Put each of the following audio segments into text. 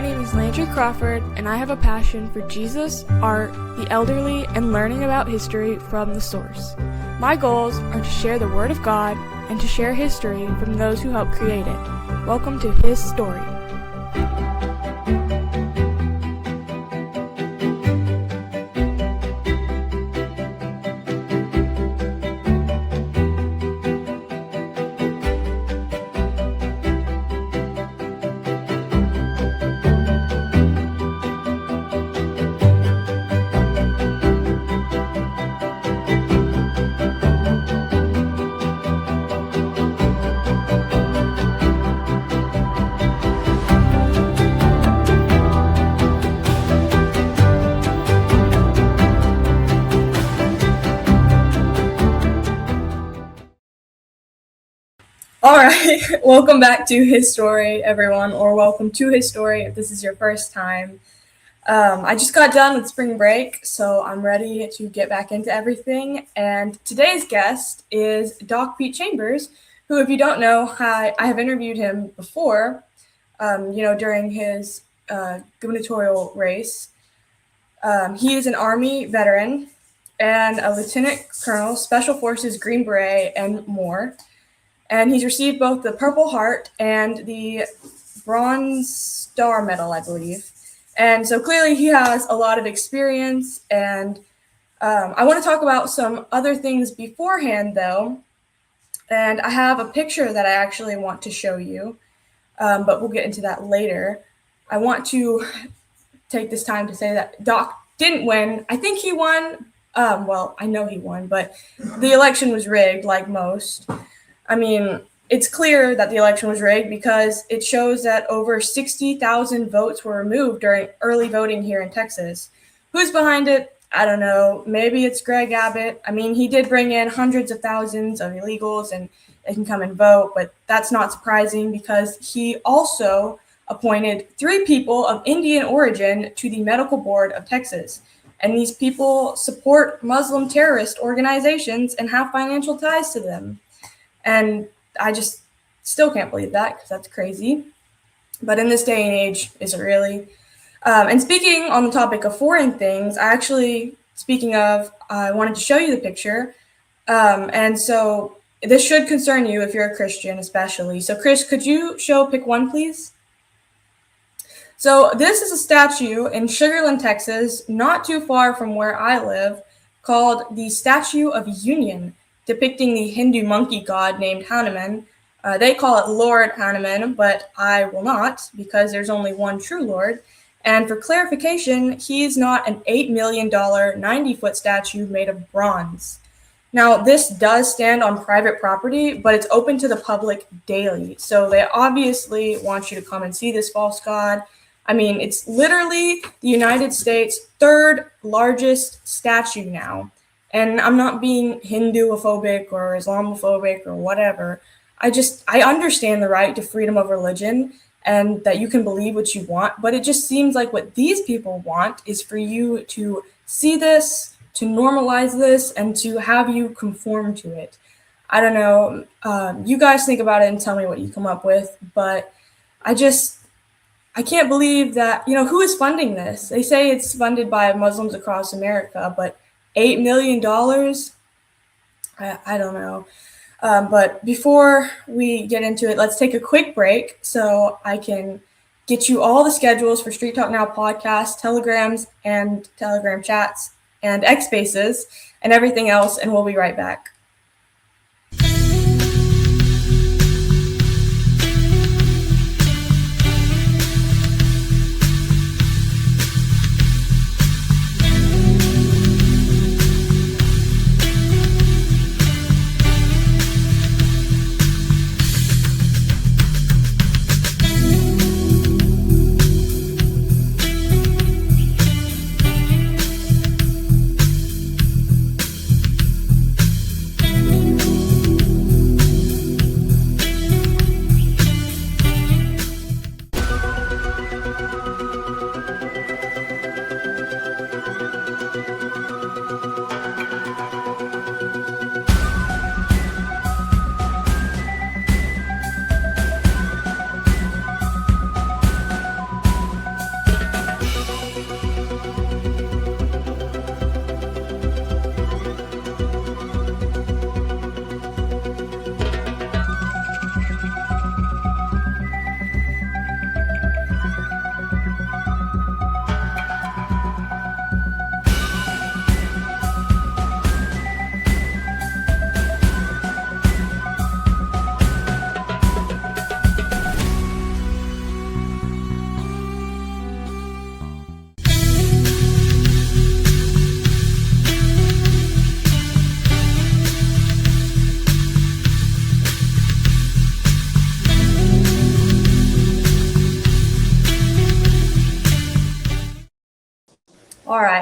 name is Landry Crawford, and I have a passion for Jesus, art, the elderly, and learning about history from the source. My goals are to share the Word of God and to share history from those who helped create it. Welcome to His Story. All right, welcome back to His Story, everyone, or welcome to His Story if this is your first time. I just got done with spring break, so I'm ready to get back into everything. And today's guest is Doc Pete Chambers, who, if you don't know, I have interviewed him before, during his gubernatorial race. He is an Army veteran and a Lieutenant Colonel, Special Forces, Green Beret, and more. And he's received both the Purple Heart and the Bronze Star Medal, I believe. And so clearly he has a lot of experience. And I want to talk about some other things beforehand, though. And I have a picture that I actually want to show you, but we'll get into that later. I want to take this time to say that Doc didn't win. I think he won. I know he won, but the election was rigged like most. I mean, it's clear that the election was rigged because it shows that over 60,000 votes were removed during early voting here in Texas. Who's behind it? I don't know. Maybe it's Greg Abbott. I mean, he did bring in hundreds of thousands of illegals and they can come and vote, but that's not surprising because he also appointed 3 people of Indian origin to the Medical Board of Texas. And these people support Muslim terrorist organizations and have financial ties to them. And I just still can't believe that because that's crazy. But in this day and age, is it really? And speaking on the topic of foreign things, I wanted to show you the picture. And so this should concern you if you're a Christian, especially. So Chris, could you pick 1, please? So this is a statue in Sugar Land, Texas, not too far from where I live, called the Statue of Union, depicting the Hindu monkey god named Hanuman. They call it Lord Hanuman, but I will not because there's only one true Lord. And for clarification, he is not an $8 million 90-foot statue made of bronze. Now, this does stand on private property, but it's open to the public daily. So they obviously want you to come and see this false god. I mean, it's literally the United States' 3rd largest statue now. And I'm not being Hindu-ophobic or Islamophobic or whatever. I understand the right to freedom of religion and that you can believe what you want, but it just seems like what these people want is for you to see this, to normalize this, and to have you conform to it. I don't know. You guys think about it and tell me what you come up with, but I can't believe that, who is funding this? They say it's funded by Muslims across America, but $8 million? I don't know. But before we get into it, let's take a quick break so I can get you all the schedules for Street Talk Now podcasts, telegrams, and telegram chats, and X Spaces, and everything else, and we'll be right back.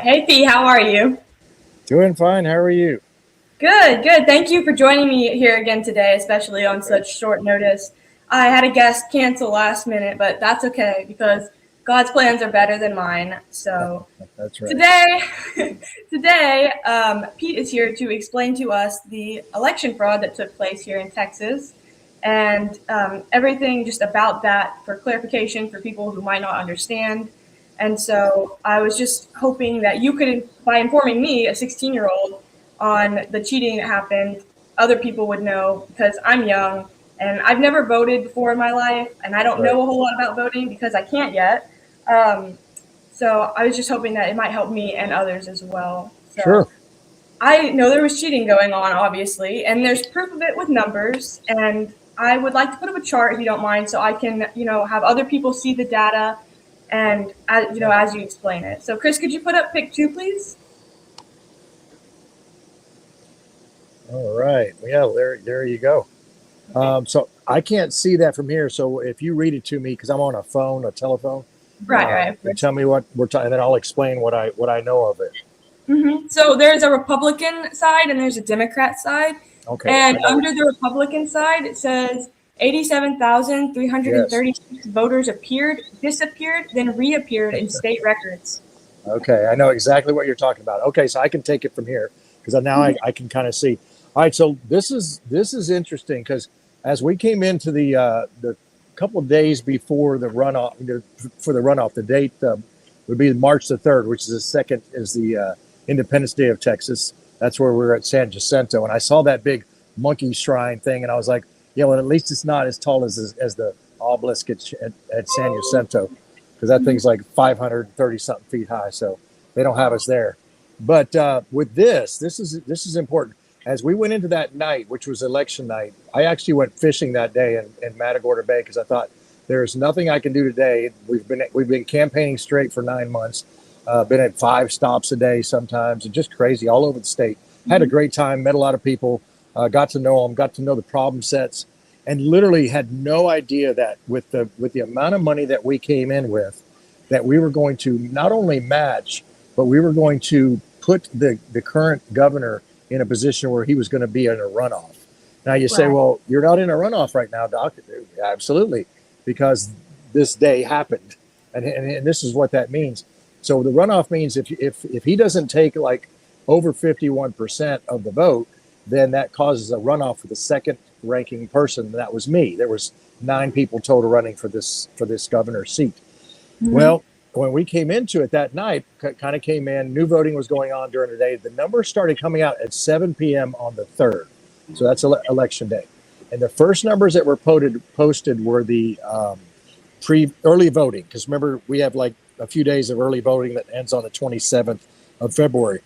Hey, Fee, how are you? Doing fine. How are you? Good, good. Thank you for joining me here again today, especially on such short notice. I had a guest cancel last minute, but that's okay because God's plans are better than mine. So That's right. today, Pete is here to explain to us the election fraud that took place here in Texas and everything just about that for clarification for people who might not understand. And so I was just hoping that you could, by informing me, a 16-year-old, on the cheating that happened, other people would know because I'm young and I've never voted before in my life and I don't Right. know a whole lot about voting because I can't yet. Um, so I was just hoping that it might help me and others as well. Sure. So I know there was cheating going on, obviously, and there's proof of it with numbers. And I would like to put up a chart if you don't mind, so I can, have other people see the data and, as you explain it. So, Chris, could you put up pic 2, please? All right. Well, yeah, there you go. So I can't see that from here. So if you read it to me, because I'm on a telephone, Right, of and course. tell me what we're talking, and then I'll explain what I know of it. So there's a Republican side and there's a Democrat side. Okay. And under the Republican side, it says Yes. 87,336 voters disappeared, then reappeared in state records. Okay. I know exactly what you're talking about. Okay. So I can take it from here because now I can kind of see. All right. So this is interesting because as we came into the couple of days before the runoff for the runoff, the date would be March the 3rd, which is the Independence Day of Texas. That's where we were at San Jacinto, and I saw that big monkey shrine thing, and I was like, yeah, well, at least it's not as tall as the obelisk at San Jacinto, because that thing's like 530 something feet high. So they don't have us there. But with this is important. As we went into that night, which was election night, I actually went fishing that day in Matagorda Bay because I thought there's nothing I can do today. We've been campaigning straight for 9 months. Been at 5 stops a day sometimes, and just crazy all over the state. Had a great time, met a lot of people, got to know them, got to know the problem sets, and literally had no idea that with the amount of money that we came in with, that we were going to not only match, but we were going to put the current governor in a position where he was going to be in a runoff. Now you say, Right. well, you're not in a runoff right now, Doc. Absolutely, because this day happened, and this is what that means. So the runoff means if he doesn't take like over 51% of the vote, then that causes a runoff for the second ranking person. That was me. There was 9 people total running for this governor's seat. Well, when we came into it that night, kind of came in, new voting was going on during the day. The numbers started coming out at 7 p.m. on the 3rd. So that's election day. And the first numbers that were posted were the early voting. Because remember, we have like a few days of early voting that ends on the 27th of February.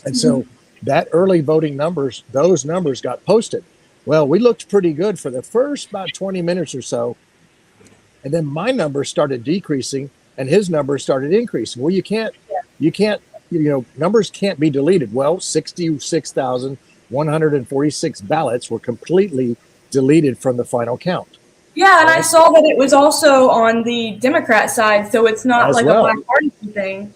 And so that early voting numbers, those numbers got posted. Well, we looked pretty good for the first about 20 minutes or so. And then my numbers started decreasing and his numbers started increasing. Well, you can't, numbers can't be deleted. Well, 66,146 ballots were completely deleted from the final count. Yeah, and I saw that it was also on the Democrat side, so it's not As like well. a bipartisan thing.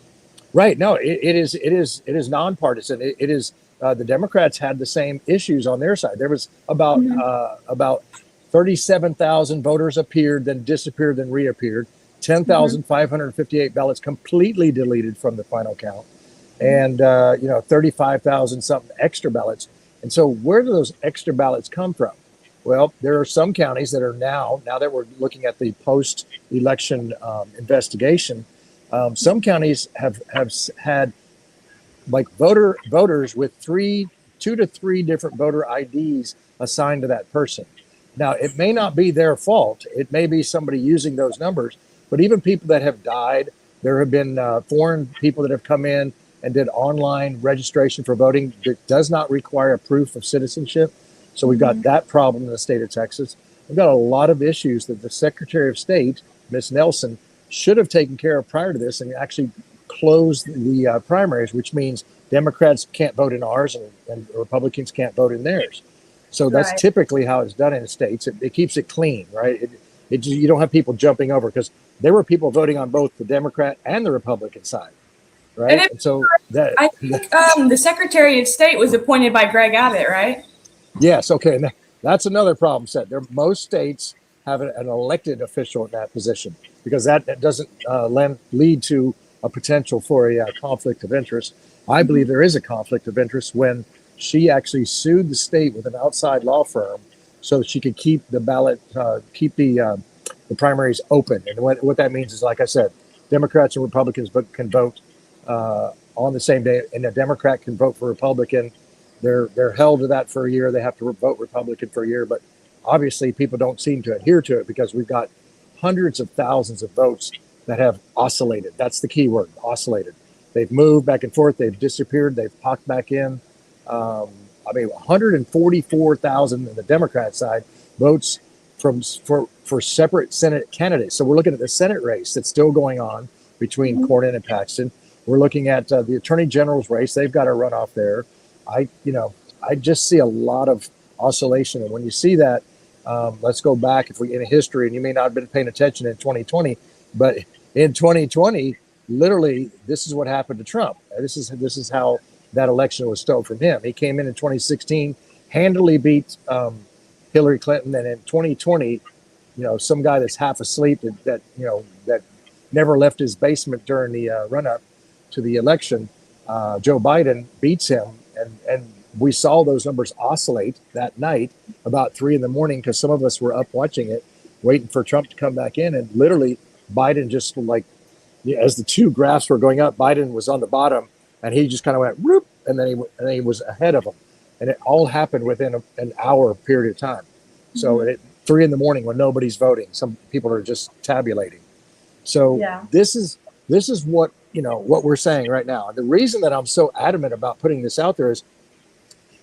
Right. No, it is nonpartisan. It is the Democrats had the same issues on their side. There was about 37,000 voters appeared, then disappeared, then reappeared. 10,558 ballots completely deleted from the final count, and 35,000 something extra ballots. And so, where do those extra ballots come from? Well, there are some counties that are now that we're looking at the post-election investigation. Some counties have had like voters with 2 to 3 different voter IDs assigned to that person. Now, it may not be their fault. It may be somebody using those numbers, but even people that have died, there have been foreign people that have come in and did online registration for voting that does not require a proof of citizenship. So we've got that problem in the state of Texas. We've got a lot of issues that the Secretary of State, Ms. Nelson, should have taken care of prior to this and actually closed the primaries, which means Democrats can't vote in ours and Republicans can't vote in theirs. So that's typically how it's done in the states. It keeps it clean, right? You don't have people jumping over because there were people voting on both the Democrat and the Republican side. And right? And so that, I think the Secretary of State was appointed by Greg Abbott, right? yes, okay, and that's another problem set. There, most states have an elected official in that position because that doesn't lead to a potential for a conflict of interest. I believe there is a conflict of interest when she actually sued the state with an outside law firm so that she could keep the ballot, keep the primaries open. And what that means is, like I said, Democrats and Republicans can vote on the same day, and a Democrat can vote for Republican. They're held to that for a year. They have to vote Republican for a year, but obviously people don't seem to adhere to it because we've got hundreds of thousands of votes that have oscillated. That's the key word, oscillated. They've moved back and forth. They've disappeared. They've popped back in. I mean, 144,000 on the Democrat side votes for separate Senate candidates. So we're looking at the Senate race that's still going on between Cornyn and Paxton. We're looking at the Attorney General's race. They've got a runoff there. I just see a lot of oscillation, and when you see that, let's go back if we in history, and you may not have been paying attention in 2020, but in 2020, literally, this is what happened to Trump. This is how that election was stolen from him. He came in 2016, handily beat Hillary Clinton, and in 2020, some guy that's half asleep that never left his basement during the run up to the election, Joe Biden beats him, and we saw those numbers oscillate that night about 3 a.m. because some of us were up watching it, waiting for Trump to come back in, and literally Biden just as the two graphs were going up, Biden was on the bottom, and he just kind of went whoop, and then he was ahead of him, and it all happened within an hour period of time. So at 3 a.m. when nobody's voting, some people are just tabulating. So this is what what we're saying right now. The reason that I'm so adamant about putting this out there is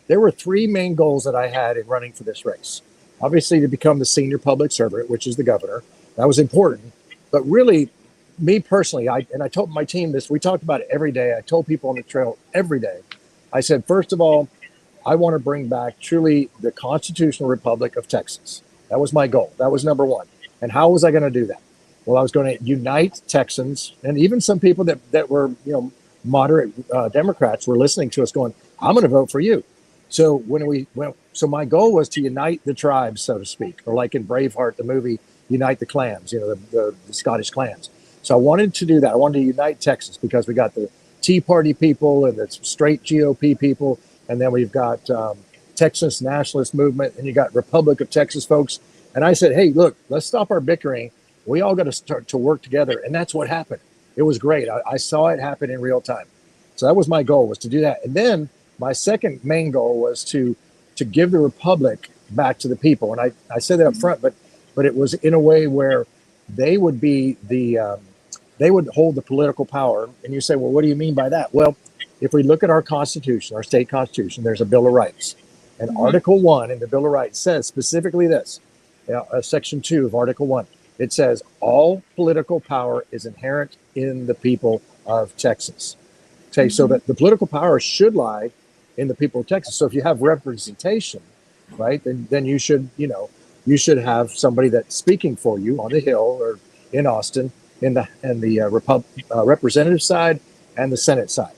there were 3 main goals that I had in running for this race. Obviously, to become the senior public servant, which is the governor, that was important. But really, me personally, I told my team this. We talked about it every day. I told people on the trail every day. I said, first of all, I want to bring back truly the constitutional republic of Texas. That was my goal. That was number one. And how was I going to do that? Well, I was going to unite Texans, and even some people that were moderate Democrats were listening to us, going, "I'm going to vote for you." So so my goal was to unite the tribes, so to speak, or like in Braveheart, the movie, unite the clans, the Scottish clans. So I wanted to do that. I wanted to unite Texas because we got the Tea Party people and the straight GOP people, and then we've got Texas nationalist movement, and you got Republic of Texas folks. And I said, hey, look, let's stop our bickering. We all got to start to work together. And that's what happened. It was great. I saw it happen in real time. So that was my goal, was to do that. And then my second main goal was to give the republic back to the people. And I said that up front, but it was in a way where they would be they would hold the political power. And you say, well, what do you mean by that? Well, if we look at our Constitution, our state Constitution, there's a Bill of Rights. And Article 1 in the Bill of Rights says specifically this, Section 2 of Article 1. It says all political power is inherent in the people of Texas. Okay, so that the political power should lie in the people of Texas. So if you have representation, right, then you should have somebody that's speaking for you on the Hill or in Austin, in the representative side and the Senate side,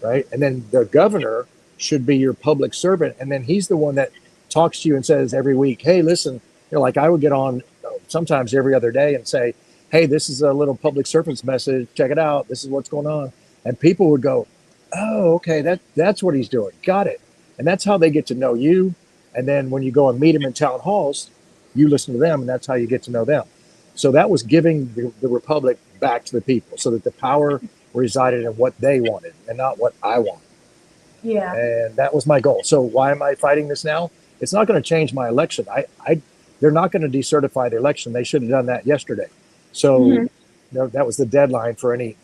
right? And then the governor should be your public servant, and then he's the one that talks to you and says every week, hey, listen, like I would get on sometimes every other day and say, hey, this is a little public servant's message, check it out, this is what's going on. And people would go, oh, okay, that's what he's doing, got it. And that's how they get to know you. And then when you go and meet them in town halls, you listen to them, and that's how you get to know them. So that was giving the republic back to the people, so that the power resided in what they wanted and not what I wanted. Yeah. And that was my goal. So why am I fighting this now? It's not going to change my election. They're not going to decertify the election. They should have done that yesterday. So that was the deadline for any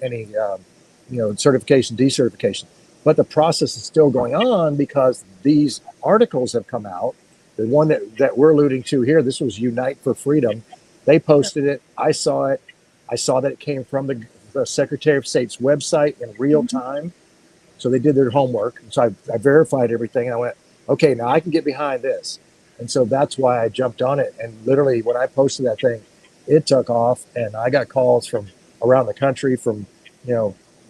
certification, decertification. But the process is still going on because these articles have come out. The one that we're alluding to here, this was Unite for Freedom. They posted it. I saw it. I saw that it came from the Secretary of State's website in real time. So they did their homework. So I verified everything. And I went, okay, now I can get behind this. And so that's why I jumped on it. And literally when I posted that thing, it took off. And I got calls from around the country, from,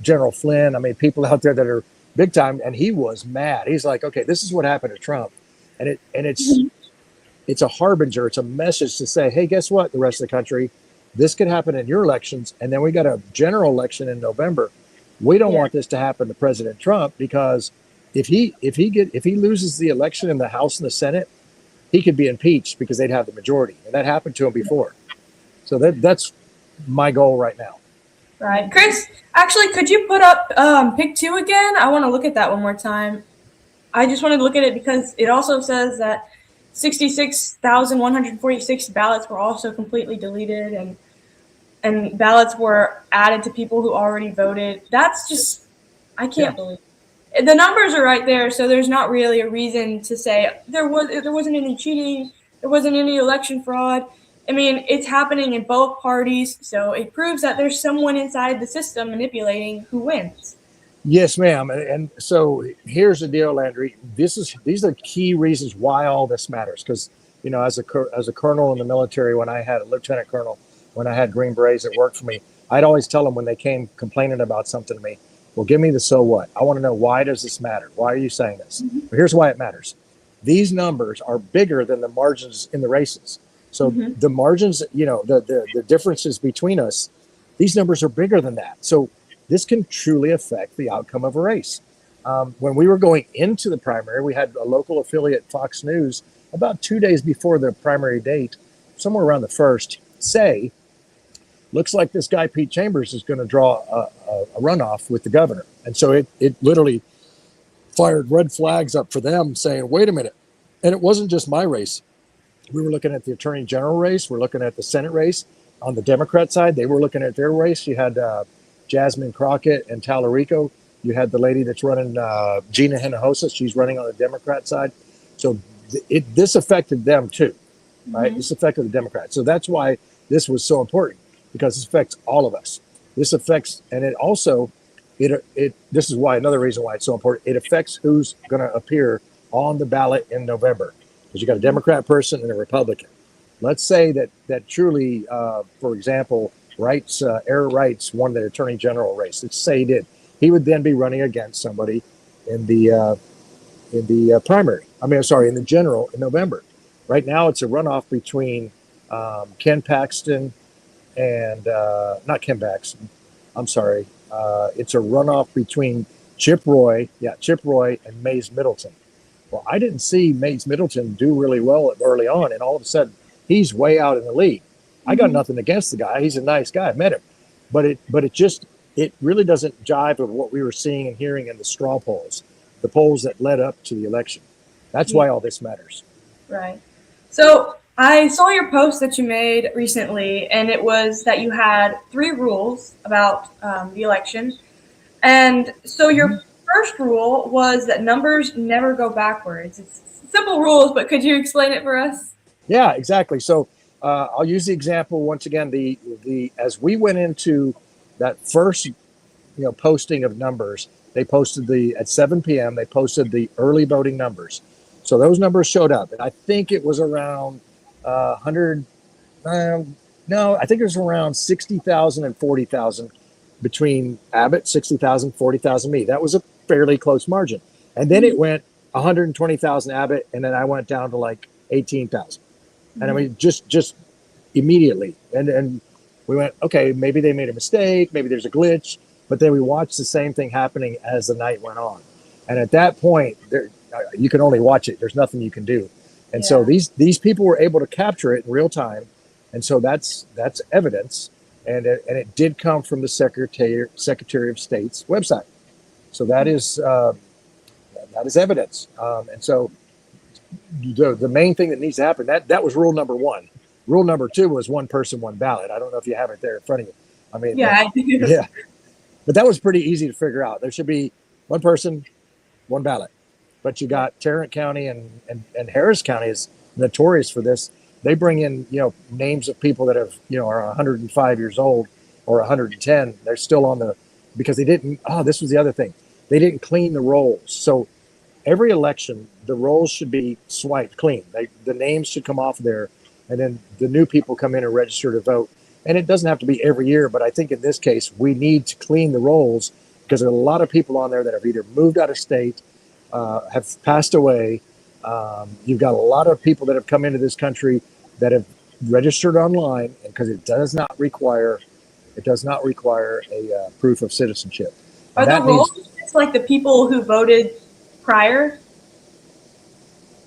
General Flynn. I mean, people out there that are big time, and he was mad. He's like, okay, this is what happened to Trump, it's a harbinger. It's a message to say, hey, guess what? The rest of the country, this could happen in your elections, and then we got a general election in November. We don't want this to happen to President Trump, because if he loses the election in the House and the Senate, he could be impeached because they'd have the majority, and that happened to him before. So that's my goal right now. Right. Chris, actually, could you put up pick 2 again? I want to look at that one more time. I just wanted to look at it because it also says that 66,146 ballots were also completely deleted, and ballots were added to people who already voted. That's just, I can't believe it. The numbers are right there, so there's not really a reason to say there wasn't any cheating, there wasn't any election fraud. I mean, it's happening in both parties, so it proves that there's someone inside the system manipulating who wins. Yes, ma'am. And so here's the deal, Landry. These are key reasons why all this matters. Because, you know, as a colonel in the military, when I had a lieutenant colonel, when I had Green Berets that worked for me, I'd always tell them when they came complaining about something to me, well, give me the so what. I want to know, why does this matter? Why are you saying this? Well, here's why it matters. These numbers are bigger than the margins in the races. So the margins, you know, the differences between us, these numbers are bigger than that. So this can truly affect the outcome of a race. When we were going into the primary, we had a local affiliate, Fox News, about 2 days before the primary date, somewhere around the 1st, say, looks like this guy, Pete Chambers, is going to draw a runoff with the governor. And so it literally fired red flags up for them, saying, wait a minute. And it wasn't just my race. We were looking at the attorney general race. We're looking at the Senate race. On the Democrat side, they were looking at their race. You had Jasmine Crockett and Tallarico. You had the lady that's running, Gina Hinojosa. She's running on the Democrat side. So this affected them too, right? This affected the Democrats. So that's why this was so important, because this affects all of us. This affects, and it also, this is why, another reason why it's so important. It affects who's going to appear on the ballot in November, because you got a Democrat person and a Republican. Let's say that truly, for example, Eric Wrights won the attorney general race. Let's say he did. He would then be running against somebody in the primary. In the general in November. Right now, it's a runoff between Ken Paxton and not Ken Paxton. I'm sorry. It's a runoff between Chip Roy and Mays Middleton. Well, I didn't see Mays Middleton do really well early on, and all of a sudden, he's way out in the lead. I got nothing against the guy. He's a nice guy. I met him. But it really doesn't jive with what we were seeing and hearing in the straw polls, the polls that led up to the election. That's why all this matters. Right. So I saw your post that you made recently, and it was that you had 3 rules about the election. And so your first rule was that numbers never go backwards. It's simple rules, but could you explain it for us? Yeah, exactly. So I'll use the example once again. The as we went into that first, posting of numbers, they posted at 7 p.m. They posted the early voting numbers. So those numbers showed up, and I think it was around 100. No, I think it was around 60,000 and 40,000 between Abbott, 60,000, 40,000 me. That was a fairly close margin. And then it went 120,000 Abbott, and then I went down to like 18,000. And I mean, just immediately. And we went, okay, maybe they made a mistake, maybe there's a glitch. But then we watched the same thing happening as the night went on. And at that point, you can only watch it. There's nothing you can do. And so these people were able to capture it in real time. And so that's evidence. And it did come from the Secretary of State's website. So that is evidence. And so the main thing that needs to happen, that was rule number 1. Rule number 2 was one person, one ballot. I don't know if you have it there in front of you. I mean, I do. Yeah. But that was pretty easy to figure out. There should be one person, one ballot. But you got Tarrant County and Harris County is notorious for this. They bring in, names of people that have, are 105 years old or 110. They're still on because they didn't, this was the other thing. They didn't clean the rolls. So every election, the rolls should be swiped clean. The names should come off there, and then the new people come in and register to vote. And it doesn't have to be every year, but I think in this case, we need to clean the rolls because there are a lot of people on there that have either moved out of state, have passed away. You've got a lot of people that have come into this country that have registered online, because it does not require a proof of citizenship. Are And the that means, roll like the people who voted prior?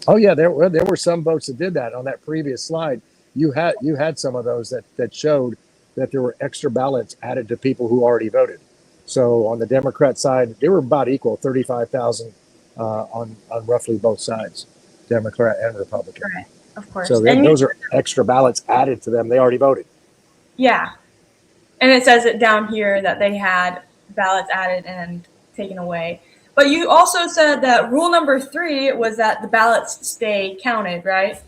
oh yeah, there were some votes that did that. On that previous slide, you had some of those that showed that there were extra ballots added to people who already voted. So on the Democrat side, they were about equal, 35,000 on roughly both sides, Democrat and Republican. Right, of course. So And those are extra ballots added to them. They already voted. yeah, and it says it down here that they had ballots added and taken away. But you also said that rule number 3 was that the ballots stay counted, right?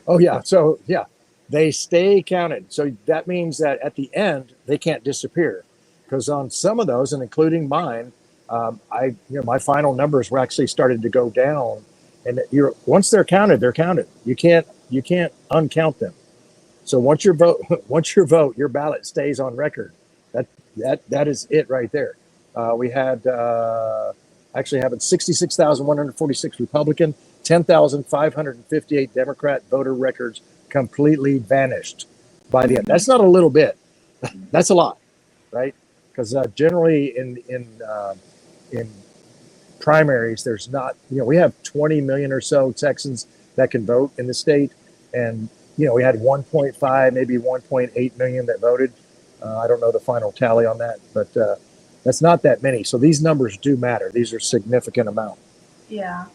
Oh yeah. So yeah, they stay counted. So that means that at the end they can't disappear, because on some of those, and including mine, my final numbers were actually started to go down, and once they're counted, they're counted. You can't uncount them. So once your your ballot stays on record. That is it right there. We had actually having 66,146 Republican, 10,558 Democrat voter records completely vanished by the end. That's not a little bit. That's a lot, right? Because generally in primaries, there's not, we have 20 million or so Texans that can vote in the state. And, we had 1.5, maybe 1.8 million that voted. I don't know the final tally on that, but that's not that many. So these numbers do matter. These are significant amount. Yeah,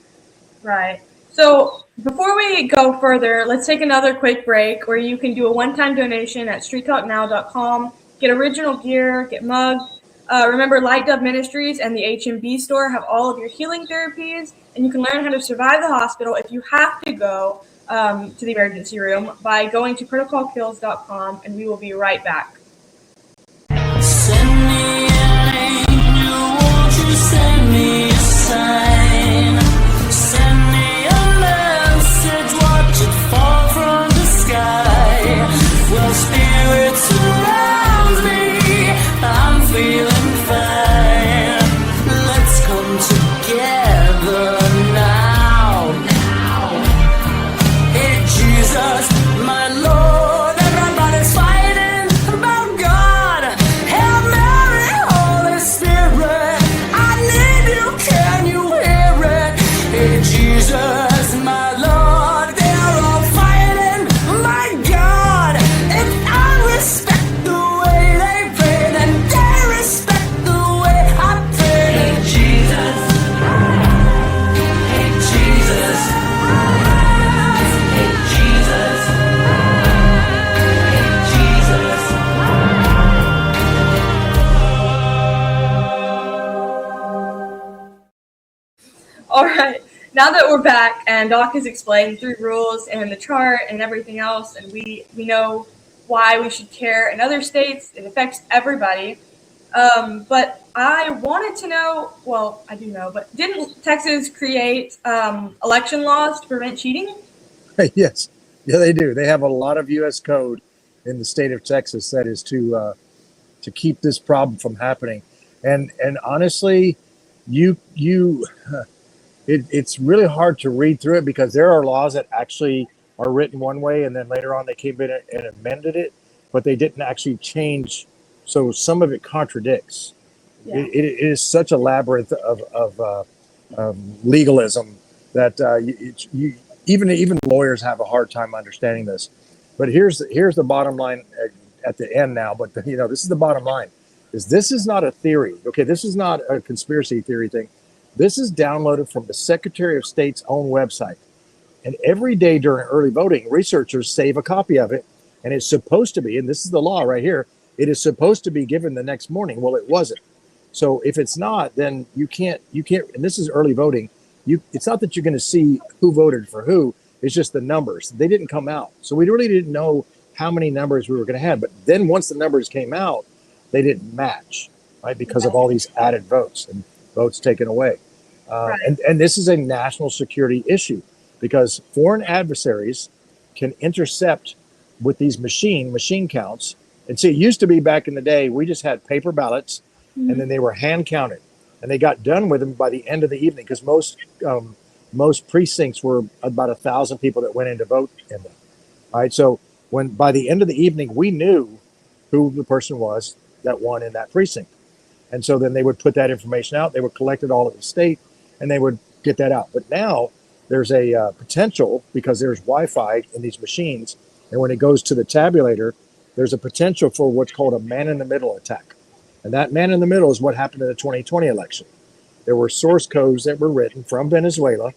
right. So before we go further, let's take another quick break where you can do a one-time donation at streettalknow.com, get original gear, get mugged. Remember, Light Dove Ministries and the H&B store have all of your healing therapies, and you can learn how to survive the hospital if you have to go to the emergency room by going to protocolkills.com, and we will be right back. Send me an angel, won't you send me a sign? Send me a message, watch it fall from the sky. Well, spirit surrounds me, I'm feeling fine. Let's come together now. Hey, Jesus, my Lord, everybody's fighting about God. Hail Mary, Holy Spirit, I need you, can you hear it? Hey, Jesus, my Lord, they're all fighting, my God. If I respect the way they pray, then they respect the way I pray. Hey, Jesus, hey, Jesus, hey, Jesus, hey, Jesus. All right. Now that we're back and Doc has explained 3 rules and the chart and everything else, and we know why we should care in other states, it affects everybody. But I wanted to know, well, I do know, but didn't Texas create election laws to prevent cheating? Yes. Yeah, they do. They have a lot of U.S. code in the state of Texas that is to keep this problem from happening. And honestly, it's really hard to read through it, because there are laws that actually are written one way, and then later on they came in and amended it, but they didn't actually change. So some of it contradicts. Yeah. It is such a labyrinth of legalism that even lawyers have a hard time understanding this. But here's the bottom line at the end now. But this is the bottom line: this is not a theory. Okay, this is not a conspiracy theory thing. This is downloaded from the Secretary of State's own website. And every day during early voting, researchers save a copy of it, and it's supposed to be, and this is the law right here, it is supposed to be given the next morning. Well, it wasn't. So if it's not, then you can't, and this is early voting. It's not that you're going to see who voted for who. It's just the numbers. They didn't come out. So we really didn't know how many numbers we were going to have. But then once the numbers came out, they didn't match, right? Because of all these added votes and votes taken away. Right. And this is a national security issue, because foreign adversaries can intercept with these machine counts. And see, it used to be back in the day, we just had paper ballots, and then they were hand counted, and they got done with them by the end of the evening because most precincts were about 1,000 people that went in to vote in them. All right, so when by the end of the evening we knew who the person was that won in that precinct, and so then they would put that information out. They would collect it all at the state, and they would get that out. But now there's a potential because there's Wi-Fi in these machines, and when it goes to the tabulator, there's a potential for what's called a man-in-the-middle attack. And that man-in-the-middle is what happened in the 2020 election. There were source codes that were written from Venezuela,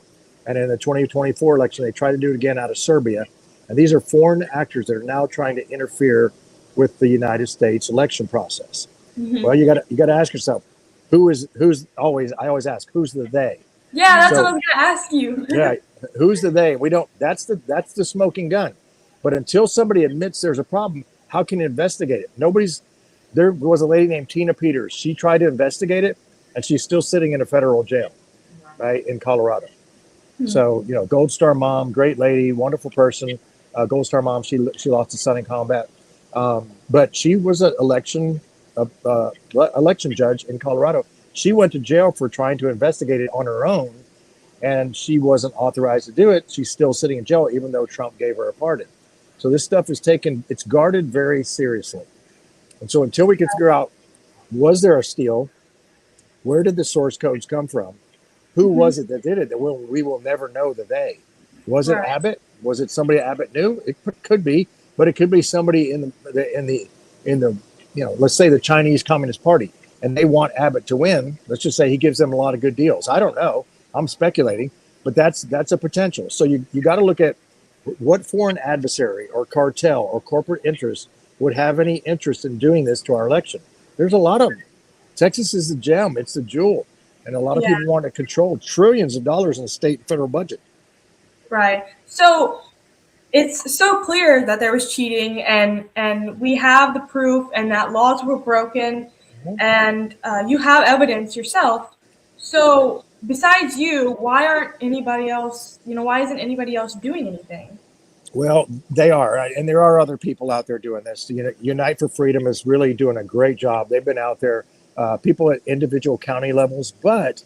and in the 2024 election, they tried to do it again out of Serbia. And these are foreign actors that are now trying to interfere with the United States election process. Well, you got to ask yourself, who's always, I always ask, who's the they? Yeah, that's what I was gonna ask you. Yeah, who's the they? We don't. That's the smoking gun. But until somebody admits there's a problem, how can you investigate it? There was a lady named Tina Peters. She tried to investigate it, and she's still sitting in a federal jail, right, in Colorado. So, Gold Star mom, great lady, wonderful person. Gold Star mom, she lost a son in combat, but she was an election judge in Colorado. She went to jail for trying to investigate it on her own, and she wasn't authorized to do it. She's still sitting in jail, even though Trump gave her a pardon. So this stuff it's guarded very seriously. And so until we can figure out, was there a steal? Where did the source codes come from? Who was it that did it? We will never know the they. Was it Abbott? Was it somebody Abbott knew? It could be, but it could be somebody in the let's say the Chinese Communist Party, and they want Abbott to win. Let's just say he gives them a lot of good deals. I don't know. I'm speculating, but that's a potential. So you got to look at what foreign adversary or cartel or corporate interest would have any interest in doing this to our election. There's a lot of them. Texas is the gem. It's the jewel. And a lot of people want to control trillions of dollars in the state and federal budget. Right. So it's so clear that there was cheating, and we have the proof, and that laws were broken, and you have evidence yourself. So besides you, why isn't anybody else doing anything? Well, they are, and there are other people out there doing this. Unite for Freedom is really doing a great job. They've been out there, people at individual county levels, but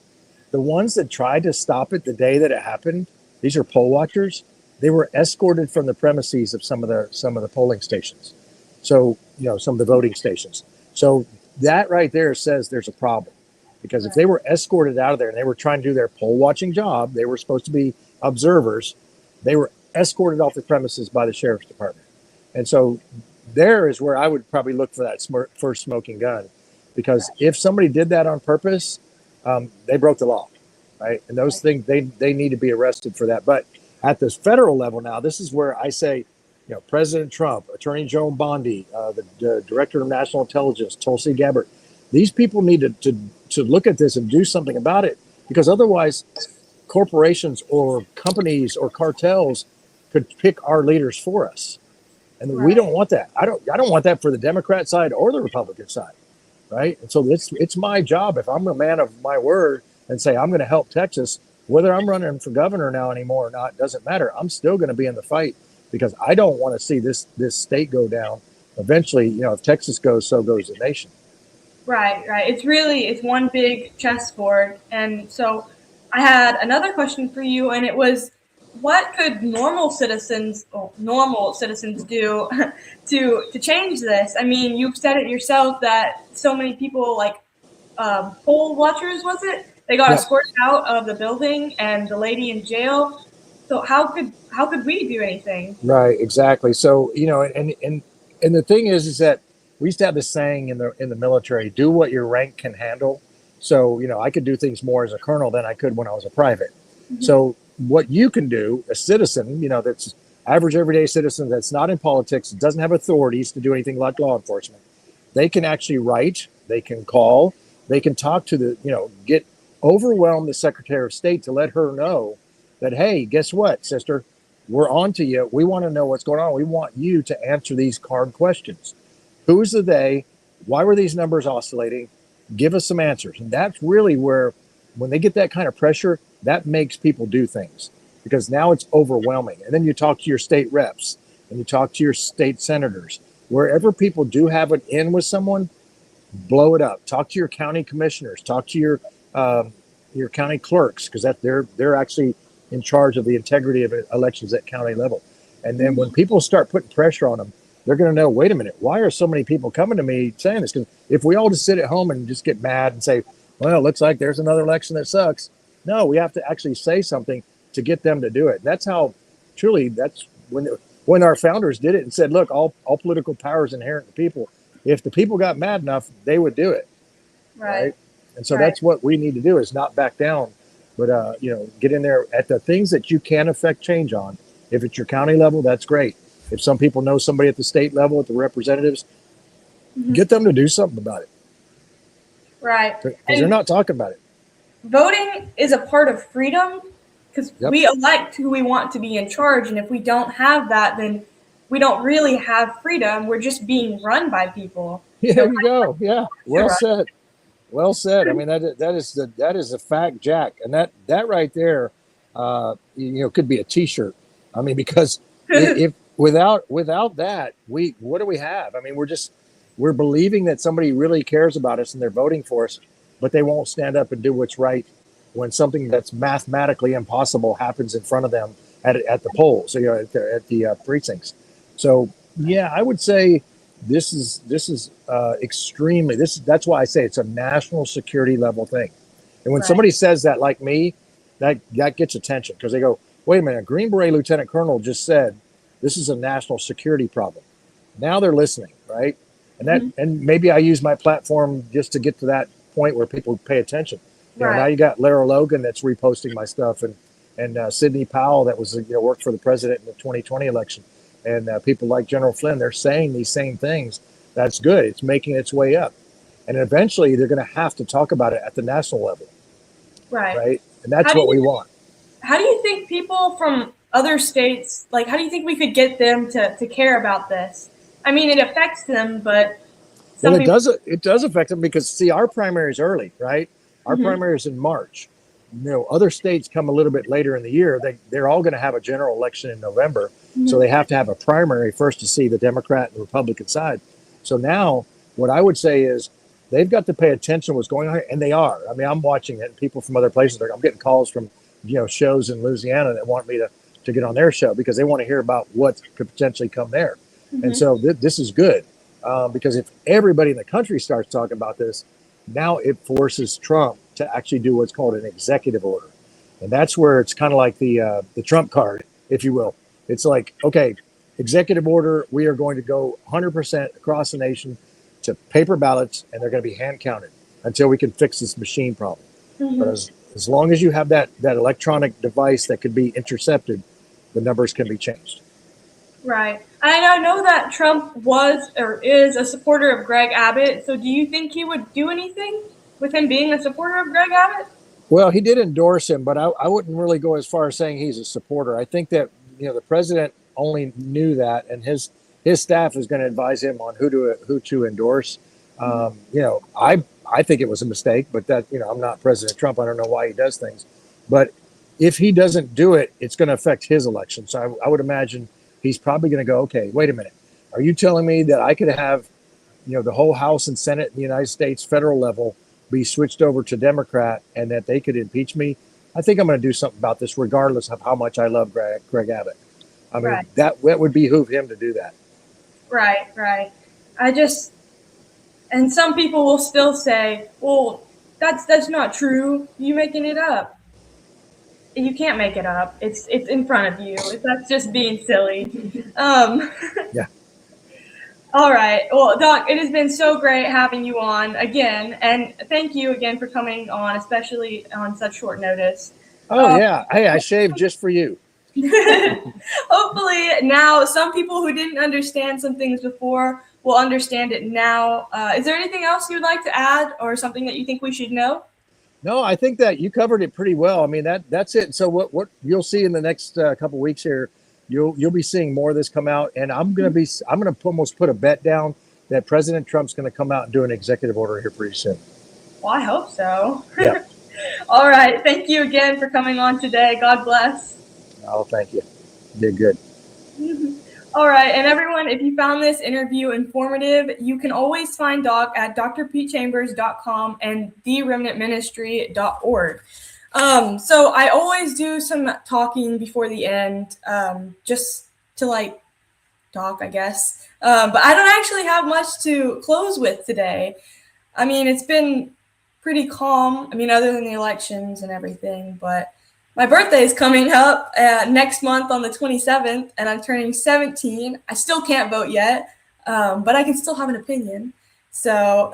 the ones that tried to stop it the day that it happened, these are poll watchers. They were escorted from the premises of some of the polling stations. So, some of the voting stations. So that right there says there's a problem, because if they were escorted out of there and they were trying to do their poll watching job, they were supposed to be observers. They were escorted off the premises by the sheriff's department. And so there is where I would probably look for that first smoking gun, because if somebody did that on purpose, they broke the law, right? And those things, they need to be arrested for that. But at this federal level now, this is where I say, President Trump, Attorney Joe Bondi, the Director of National Intelligence, Tulsi Gabbard, these people need to look at this and do something about it, because otherwise corporations or companies or cartels could pick our leaders for us. And we don't want that. I don't want that for the Democrat side or the Republican side, right? And so it's my job, if I'm a man of my word and say I'm going to help Texas, whether I'm running for governor now anymore or not, doesn't matter. I'm still going to be in the fight, because I don't want to see this state go down. Eventually, if Texas goes, so goes the nation. Right. It's one big chessboard. And so I had another question for you, and it was, what could normal citizens do to change this? I mean, you've said it yourself that so many people, like poll watchers, was it? They got escorted out of the building, and the lady in jail. So how could we do anything? Right, exactly. So and the thing is that we used to have this saying in the military: do what your rank can handle. So I could do things more as a colonel than I could when I was a private. So what you can do, a citizen, that's average everyday citizen that's not in politics, doesn't have authorities to do anything like law enforcement, they can actually write, they can call, they can talk to overwhelm the Secretary of State to let her know that, hey, guess what, sister, we're on to you. We want to know what's going on. We want you to answer these hard questions. Who's the they? Why were these numbers oscillating? Give us some answers. And that's really where, when they get that kind of pressure, that makes people do things, because now it's overwhelming. And then you talk to your state reps and you talk to your state senators. Wherever people do have an in with someone, blow it up. Talk to your county commissioners. Talk to your county clerks, because they're actually in charge of the integrity of elections at county level. And then when people start putting pressure on them, they're going to know, wait a minute, why are so many people coming to me saying this? Because if we all just sit at home and just get mad and say, well, it looks like there's another election that sucks. No, we have to actually say something to get them to do it. That's how, truly, that's when our founders did it and said, look, all political power is inherent to people. If the people got mad enough, they would do it. Right. And so that's what we need to do, is not back down, but, get in there at the things that you can affect change on. If it's your county level, that's great. If some people know somebody at the state level, at the representatives, get them to do something about it. Right. Because they're not talking about it. Voting is a part of freedom, because we elect who we want to be in charge. And if we don't have that, then we don't really have freedom. We're just being run by people. Yeah, there you go. Yeah. Well said. Well said. I mean, that is a fact, Jack. And that right there, could be a T-shirt. I mean, because if without that, what do we have? I mean, we're believing that somebody really cares about us and they're voting for us, but they won't stand up and do what's right when something that's mathematically impossible happens in front of them at the polls, at the precincts. So yeah, I would say this is extremely, that's why I say it's a national security level thing. And when somebody says that, like me, that gets attention, because they go, wait a minute, a Green Beret Lieutenant Colonel just said this is a national security problem. Now they're listening, right? And and maybe I use my platform just to get to that point where people pay attention. Now you got Lara Logan that's reposting my stuff, and Sidney Powell that was worked for the president in the 2020 election, and people like General Flynn, they're saying these same things. That's good. It's making its way up, and eventually they're going to have to talk about it at the national level, right? And that's what we want. How do you think people from other states, how do you think we could get them to care about this? I mean, it affects them, but it does affect them, because see, our primary is early, right? Our primary is in March. Other states come a little bit later in the year. They're all going to have a general election in November, so they have to have a primary first to see the Democrat and Republican side. So now, what I would say is they've got to pay attention to what's going on here, and they are. I mean, I'm watching it. People from other places, I'm getting calls from shows in Louisiana that want me to get on their show because they want to hear about what could potentially come there. And so this is good, because if everybody in the country starts talking about this, now it forces Trump to actually do what's called an executive order. And that's where it's kind of like the Trump card, if you will. It's like, okay, executive order, we are going to go 100% across the nation to paper ballots, and they're going to be hand counted until we can fix this machine problem. But as long as you have that electronic device that could be intercepted, the numbers can be changed. Right. I know that Trump was or is a supporter of Greg Abbott. So do you think he would do anything with him being a supporter of Greg Abbott? Well, he did endorse him, but I wouldn't really go as far as saying he's a supporter. I think that the president only knew that, and his staff is going to advise him on who to endorse. I think it was a mistake, but that I'm not President Trump. I don't know why he does things, but if he doesn't do it, it's going to affect his election. So I would imagine he's probably going to go, okay, wait a minute. Are you telling me that I could have, the whole House and Senate in the United States federal level be switched over to Democrat and that they could impeach me? I think I'm going to do something about this, regardless of how much I love Greg Abbott. I mean, that would behoove him to do that. Right. And some people will still say, well, that's not true. You're making it up. You can't make it up. It's in front of you. That's just being silly. Yeah. All right. Well, Doc, it has been so great having you on again. And thank you again for coming on, especially on such short notice. Oh, yeah. Hey, I shaved just for you. Hopefully now some people who didn't understand some things before will understand it now. Is there anything else you'd like to add, or something that you think we should know? No, I think that you covered it pretty well. I mean, that's it. So what you'll see in the next couple of weeks here, you'll be seeing more of this come out, and I'm going to almost put a bet down that President Trump's going to come out and do an executive order here pretty soon. Well, I hope so. Yeah. All right. Thank you again for coming on today. God bless. Oh, thank you. You did good. All right, and everyone, if you found this interview informative, you can always find Doc at drpetechambers.com and theremnantministry.org. So I always do some talking before the end, just to like talk, I guess. But I don't actually have much to close with today. I mean, it's been pretty calm. I mean, other than the elections and everything, but my birthday is coming up next month on the 27th, and I'm turning 17. I still can't vote yet, but I can still have an opinion. So,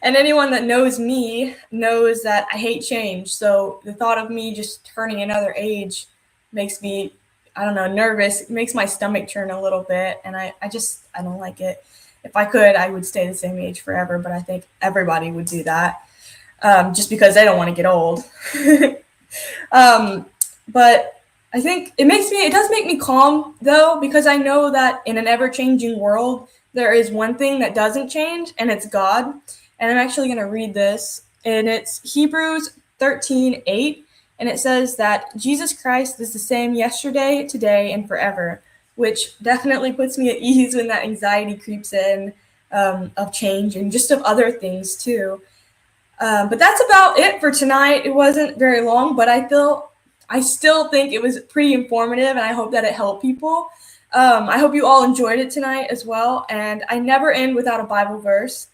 and anyone that knows me knows that I hate change. So the thought of me just turning another age makes me, I don't know, nervous. It makes my stomach turn a little bit, and I don't like it. If I could, I would stay the same age forever, but I think everybody would do that just because they don't want to get old. But I think it does make me calm though, because I know that in an ever-changing world, there is one thing that doesn't change, and it's God. And I'm actually going to read this, and it's Hebrews 13:8, and it says that Jesus Christ is the same yesterday, today, and forever, which definitely puts me at ease when that anxiety creeps in of change and just of other things too. But that's about it for tonight. It wasn't very long, but I still think it was pretty informative, and I hope that it helped people. I hope you all enjoyed it tonight as well. And I never end without a Bible verse.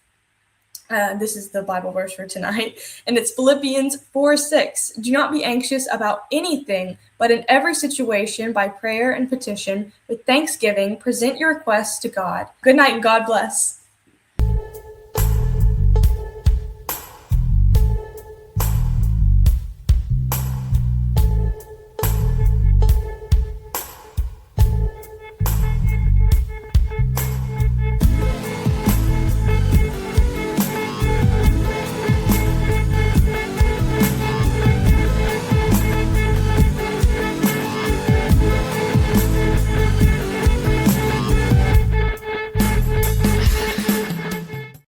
This is the Bible verse for tonight, and it's Philippians 4:6. Do not be anxious about anything, but in every situation, by prayer and petition, with thanksgiving, present your requests to God. Good night and God bless.